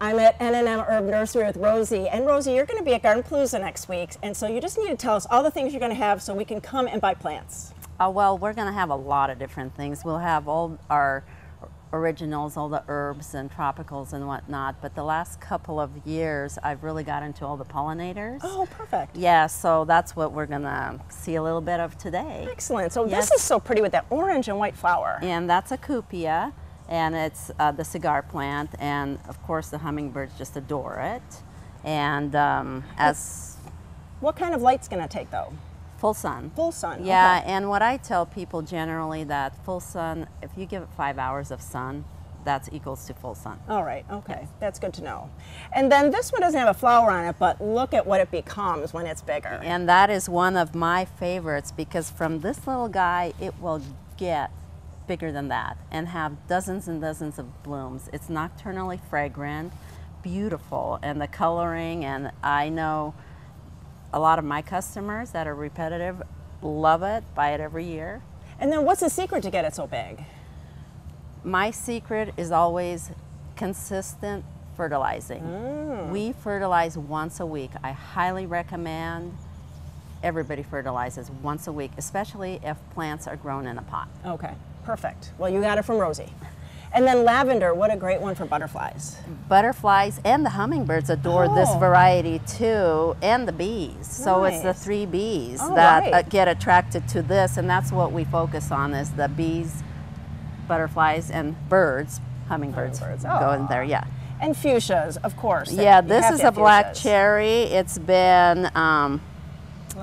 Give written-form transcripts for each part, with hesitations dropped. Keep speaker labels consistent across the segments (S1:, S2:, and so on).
S1: I'm at N&M Herb Nursery with Rosie. And Rosie, you're going to be at GardenPalooza next week, and so you just need to tell us all the things you're going to have so we can come and buy plants.
S2: Well, we're going to have a lot of different things. We'll have all our originals, all the herbs and tropicals and whatnot, but the last couple of years I've really got into all the pollinators.
S1: Oh, perfect.
S2: Yeah, so that's what we're going to see a little bit of today.
S1: Excellent. So this is so pretty with that orange and white flower.
S2: And that's a Cuphea, and it's the cigar plant, and of course the hummingbirds just adore it. And
S1: what kind of light's going to take though?
S2: Full sun.
S1: Full sun.
S2: Yeah,
S1: okay.
S2: And what I tell people generally that full sun, if you give it 5 hours of sun, that's equals to full sun.
S1: All right, okay,
S2: yes.
S1: That's good to know. And then this one doesn't have a flower on it, but look at what it becomes when it's bigger.
S2: And that is one of my favorites because from this little guy, it will get bigger than that and have dozens and dozens of blooms. It's nocturnally fragrant, beautiful, and the coloring, and I know a lot of my customers that are repetitive love it, buy it every year.
S1: And then what's the secret to get it so big?
S2: My secret is always consistent fertilizing. We fertilize once a week. I highly recommend everybody fertilizes once a week, especially if plants are grown in a pot.
S1: Okay, perfect. Well, you got it from Rosie. And then lavender, what a great one for butterflies.
S2: Butterflies and the hummingbirds adore this variety too, and the bees. So it's the 3 bees that get attracted to this, and that's what we focus on is the bees, butterflies, and birds, hummingbirds go in there, yeah.
S1: And fuchsias, of course.
S2: Yeah, this is a black cherry. It's been,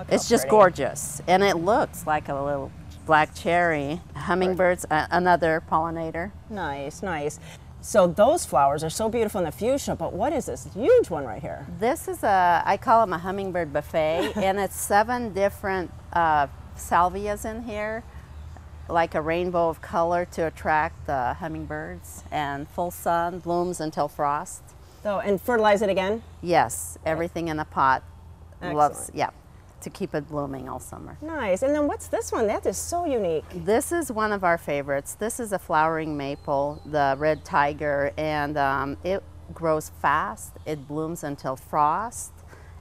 S2: it's just gorgeous, and it looks like a little black cherry. Hummingbirds, another pollinator.
S1: Nice, nice. So those flowers are so beautiful in the fuchsia, but what is this huge one right here?
S2: This is I call them a hummingbird buffet, and it's 7 different salvias in here, like a rainbow of color to attract the hummingbirds, and full sun, blooms until frost.
S1: So, and fertilize it again?
S2: Yes, everything in a pot.
S1: Excellent.
S2: Yeah. To keep it blooming all summer.
S1: Nice. And then what's this one? That is so unique.
S2: This is one of our favorites. This is a flowering maple, the red tiger, and it grows fast. It blooms until frost,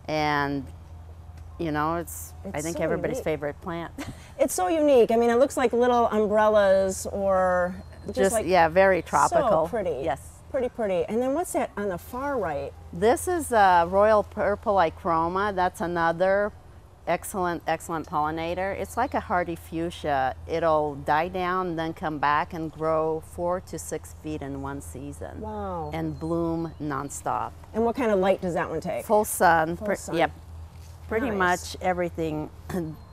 S2: and you know, it's I think
S1: so
S2: everybody's
S1: unique.
S2: Favorite plant.
S1: It's so unique. I mean, it looks like little umbrellas or just like,
S2: yeah, very tropical.
S1: So pretty.
S2: Yes.
S1: Pretty, pretty. And then what's that on the far right?
S2: This is a royal purple Iochroma. That's another excellent pollinator. It's like a hardy fuchsia. It'll die down, then come back and grow 4 to 6 feet in one season.
S1: Wow.
S2: And bloom nonstop.
S1: And what kind of light does that one take?
S2: Full sun.
S1: Full sun.
S2: Yep. Pretty
S1: Nice.
S2: much everything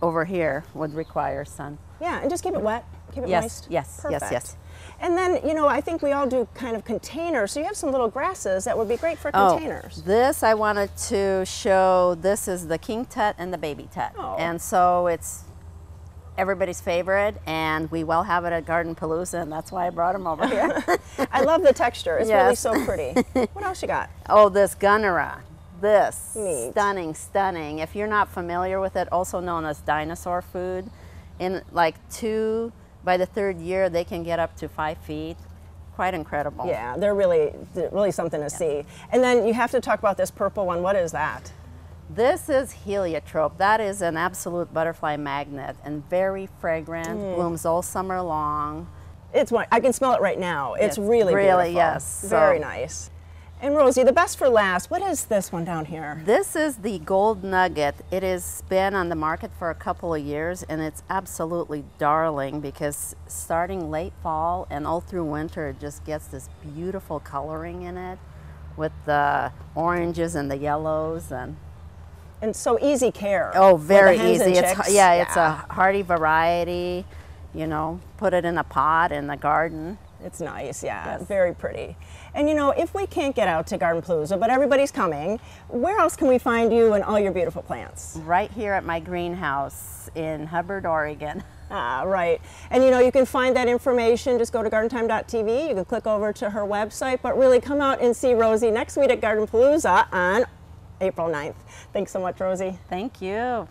S2: over here would require sun.
S1: Yeah, and just keep it wet. Keep it moist.
S2: Yes,
S1: Perfect.
S2: yes.
S1: And then, you know, I think we all do kind of containers. So you have some little grasses that would be great for containers.
S2: This I wanted to show. This is the King Tut and the Baby Tut.
S1: Oh.
S2: And so it's everybody's favorite, and we will have it at GardenPalooza, and that's why I brought them over here.
S1: I love the texture. It's really
S2: Yes.
S1: so pretty. What else you got?
S2: Oh, this Gunnera. This.
S1: Neat.
S2: Stunning, stunning. If you're not familiar with it, also known as dinosaur food, in like by the 3rd year, they can get up to 5 feet. Quite incredible.
S1: Yeah, they're really something to see. And then you have to talk about this purple one. What is that?
S2: This is Heliotrope. That is an absolute butterfly magnet and very fragrant, blooms all summer long.
S1: I can smell it right now. It's really beautiful.
S2: Yes.
S1: Very nice. And Rosie, the best for last, what is this one down here?
S2: This is the gold nugget. It has been on the market for a couple of years, and it's absolutely darling because starting late fall and all through winter, it just gets this beautiful coloring in it with the oranges and the yellows and
S1: so easy care.
S2: Oh, very
S1: Hens
S2: easy.
S1: and
S2: It's
S1: chicks.
S2: it's a hardy variety. You know, put it in a pot in the garden.
S1: It's nice, yeah,
S2: Yes.
S1: very pretty. And you know, if we can't get out to GardenPalooza, but everybody's coming, where else can we find you and all your beautiful plants?
S2: Right here at my greenhouse in Hubbard, Oregon.
S1: Ah, right. And you know, you can find that information, just go to gardentime.tv, you can click over to her website, but really come out and see Rosie next week at GardenPalooza on April 9th. Thanks so much, Rosie.
S2: Thank you.